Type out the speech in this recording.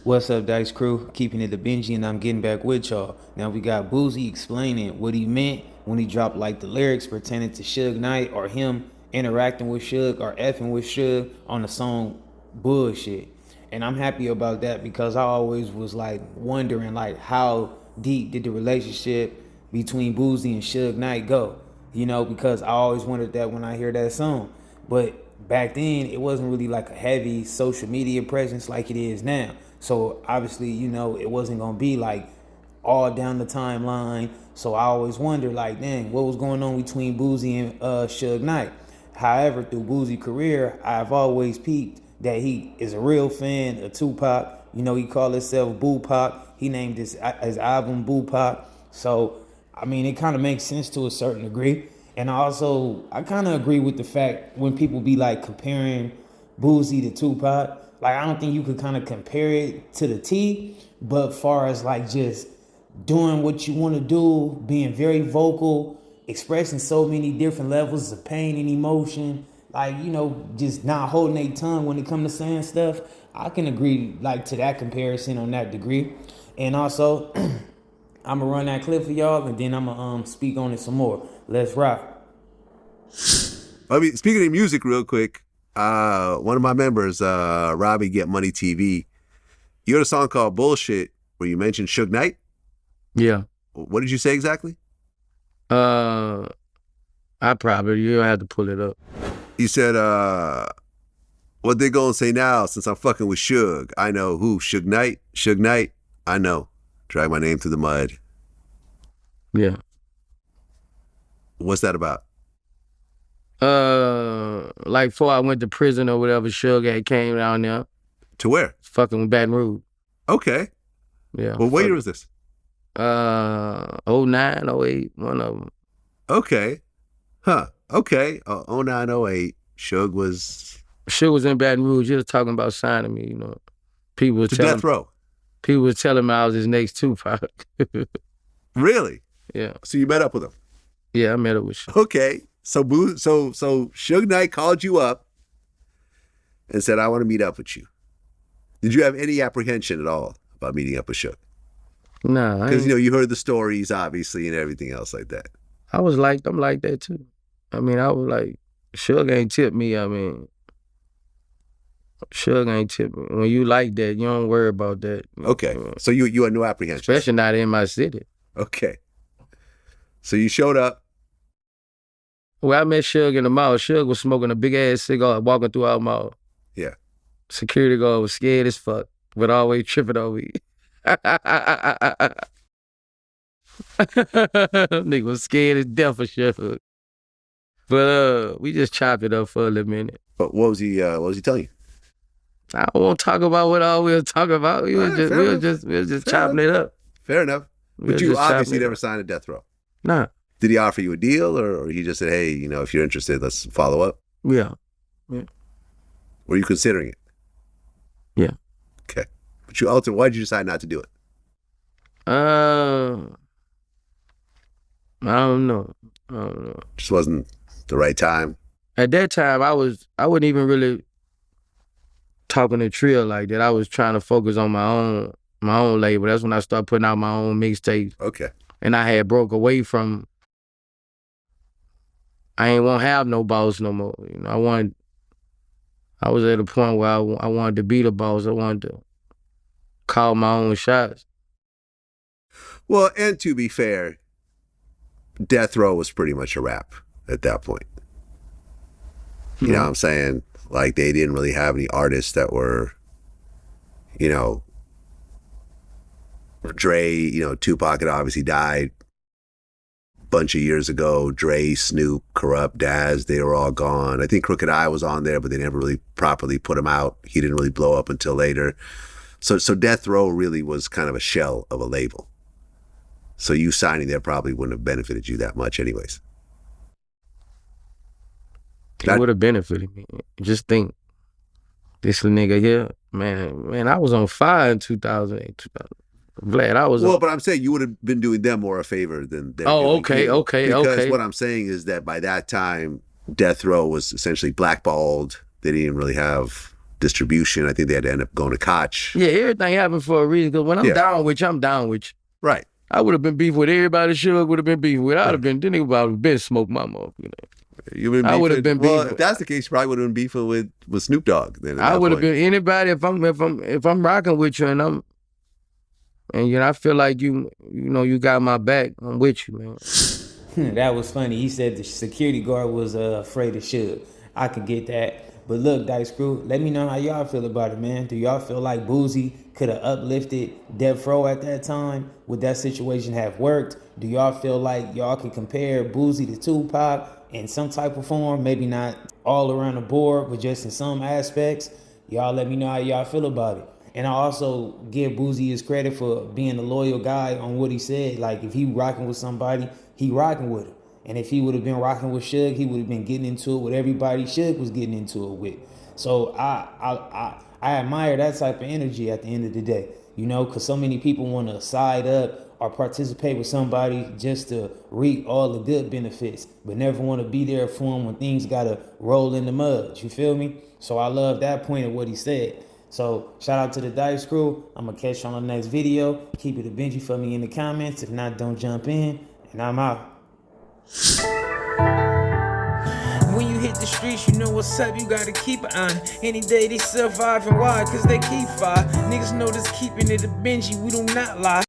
What's up, Dice Crew? Keeping it a Benji, and I'm getting back with y'all. Now we got Boosie explaining what he meant when he dropped like the lyrics pertaining to Suge Knight or him interacting with Suge or effing with Suge on the song Bullshit. And I'm happy about that because I always was like wondering like how deep did the relationship between Boosie and Suge Knight go? You know, because I always wondered that when I hear that song. But back then it wasn't really like a heavy social media presence like it is now. So obviously, you know, it wasn't gonna be like all down the timeline. So I always wonder, like, dang, what was going on between Boosie and Suge Knight? However, through Boosie's career, I've always peeped that he is a real fan of Tupac. You know, he called himself Boo Pac. He named his album Boo Pac. So I mean, it kind of makes sense to a certain degree. And I kind of agree with the fact when people be like comparing Boosie to Tupac, like I don't think you could kind of compare it to the T, but far as like just doing what you want to do, being very vocal, expressing so many different levels of pain and emotion, like, you know, just not holding their tongue when it comes to saying stuff, I can agree like to that comparison on that degree. And also, I'm gonna run that clip for y'all, and then I'm gonna speak on it some more. Let's rock. I mean, speaking of music, real quick, one of my members, Robbie Get Money TV, you had a song called "Bullshit" where you mentioned Suge Knight. Yeah. What did you say exactly? You have to pull it up. You said, "What they gonna say now? Since I'm fucking with Suge, I know who Suge Knight. Suge Knight, I know. Drag my name through the mud." Yeah. What's that about? Like before I went to prison or whatever, Suge had came down there. To where? Fucking with Baton Rouge. Okay. Yeah. Well, what year was this? 09, 08, one of them. Okay. Huh. Okay. 09, 08. Suge was in Baton Rouge. He was talking about signing me, you know. People was to death row. People was telling me I was his next Tupac. Really? Yeah. So you met up with him? Yeah, I met up with Suge. Okay. So Suge Knight called you up and said, "I want to meet up with you." Did you have any apprehension at all about meeting up with Suge? Nah. Because, you know, you heard the stories, obviously, and everything else like that. I'm like that too. I mean, I was like, Suge ain't tipped me. I mean, Suge ain't tipped me. When you like that, you don't worry about that. Okay. So you had no apprehension? Especially not in my city. Okay. So you showed up. Well, I met Suge in the mall. Suge was smoking a big-ass cigar walking through our mall. Yeah. Security guard was scared as fuck, but always tripping over me. Nigga was scared as death for Suge. But we just chopped it up for a little minute. But what was he telling you? I don't want to talk about what all we were talking about. We were just chopping it up. Fair enough. But you obviously never signed a death row. Nah. Did he offer you a deal, or he just said, "Hey, you know, if you're interested, let's follow up"? Yeah. Were you considering it? Yeah. Okay. But you ultimately, why did you decide not to do it? I don't know. Just wasn't the right time. At that time, I wasn't even really talking to Trill like that. I was trying to focus on my own label. That's when I started putting out my own mixtapes. Okay. And I had broke away from. I ain't want to have no boss no more. You know, I was at a point where I wanted to be the boss. I wanted to call my own shots. Well, and to be fair, death row was pretty much a wrap at that point. You know what I'm saying? Like, they didn't really have any artists that were, you know, Dre, you know, Tupac had obviously died a bunch of years ago. Dre, Snoop, Corrupt, Daz, they were all gone. I think Crooked I was on there, but they never really properly put him out. He didn't really blow up until later. So Death Row really was kind of a shell of a label. So you signing there probably wouldn't have benefited you that much anyways. It would have benefited me. Just think, this nigga here, man, I was on fire in 2008, 2000. Vlad, I was. Well, but I'm saying you would have been doing them more a favor than. Oh, okay. Because what I'm saying is that by that time, Death Row was essentially blackballed. They didn't really have distribution. I think they had to end up going to Koch. Yeah, everything happened for a reason. Because when I'm down with you, I'm down with you. Right. I would have been beef with everybody. Suge would have been beef with. I would have been. Then nigga would have been smoke my mother. You know. I would have been well, beefing. if that's the case, you probably would have been beefing with Snoop Dogg. Then I would have been anybody if I'm rocking with you and you know I feel like you got my back. I'm with you, man. That was funny. He said the security guard was afraid of Suge. I could get that. But look, Dice Crew, let me know how y'all feel about it, man. Do y'all feel like Boosie could have uplifted Death Row at that time? Would that situation have worked? Do y'all feel like y'all could compare Boosie to Tupac in some type of form? Maybe not all around the board, but just in some aspects. Y'all let me know how y'all feel about it. And I also give Boosie his credit for being a loyal guy on what he said. Like, if he rocking with somebody, he rocking with him. And if he would have been rocking with Suge, he would have been getting into it with everybody Suge was getting into it with. So I admire that type of energy at the end of the day, you know, because so many people want to side up or participate with somebody just to reap all the good benefits, but never want to be there for them when things got to roll in the mud. You feel me? So I love that point of what he said. So shout out to the Dice Crew. I'm going to catch you on the next video. Keep it a Benji for me in the comments. If not, don't jump in. And I'm out. When you hit the streets, you know what's up, you gotta keep it on. Any day they survive and why, cause they keep fire. Niggas know this keeping it a Benji, we do not lie.